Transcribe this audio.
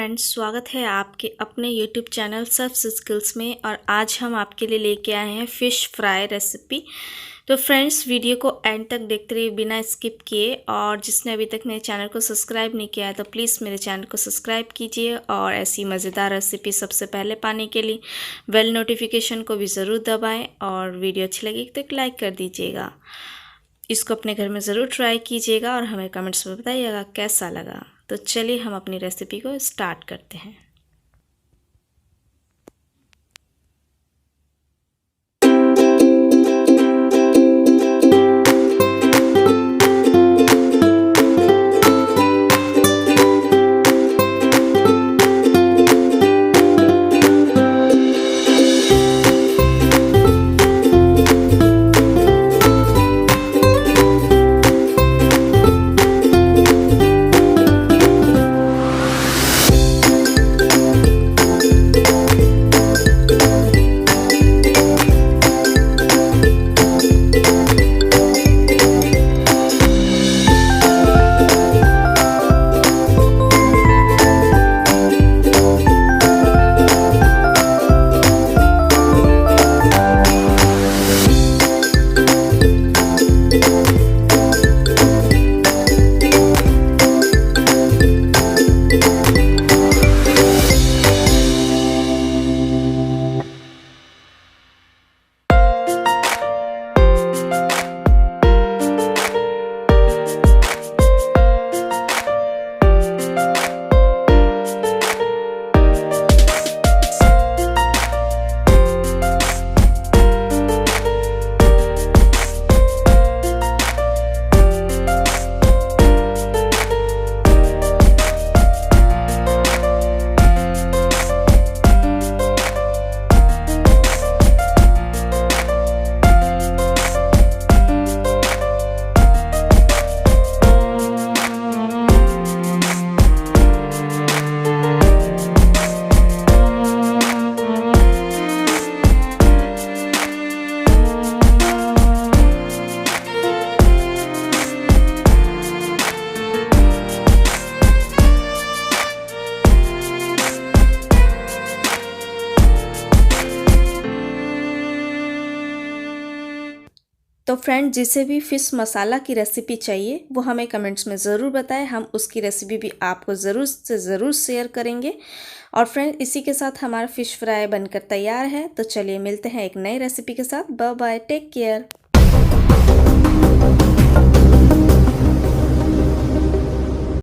Friends, स्वागत है आपके अपने यूट्यूब चैनल सर्स स्किल्स में। और आज हम आपके लिए लेके आए हैं फ़िश फ्राई रेसिपी। तो फ्रेंड्स, वीडियो को एंड तक देखते रहिए बिना स्किप किए। और जिसने अभी तक मेरे चैनल को सब्सक्राइब नहीं किया है तो प्लीज़ मेरे चैनल को सब्सक्राइब कीजिए। और ऐसी मज़ेदार रेसिपी सबसे पहले पाने के लिए बेल नोटिफिकेशन को भी ज़रूर दबाएँ। और वीडियो अच्छी लगी तो एक लाइक कर दीजिएगा। इसको अपने घर में ज़रूर ट्राई कीजिएगा और हमें कमेंट्स में बताइएगा कैसा लगा। तो चलिए हम अपनी रेसिपी को स्टार्ट करते हैं। तो फ्रेंड, जिसे भी फ़िश मसाला की रेसिपी चाहिए वो हमें कमेंट्स में ज़रूर बताएं। हम उसकी रेसिपी भी आपको ज़रूर से ज़रूर शेयर करेंगे। और फ्रेंड, इसी के साथ हमारा फ़िश फ्राई बनकर तैयार है। तो चलिए मिलते हैं एक नई रेसिपी के साथ। Bye bye, take care.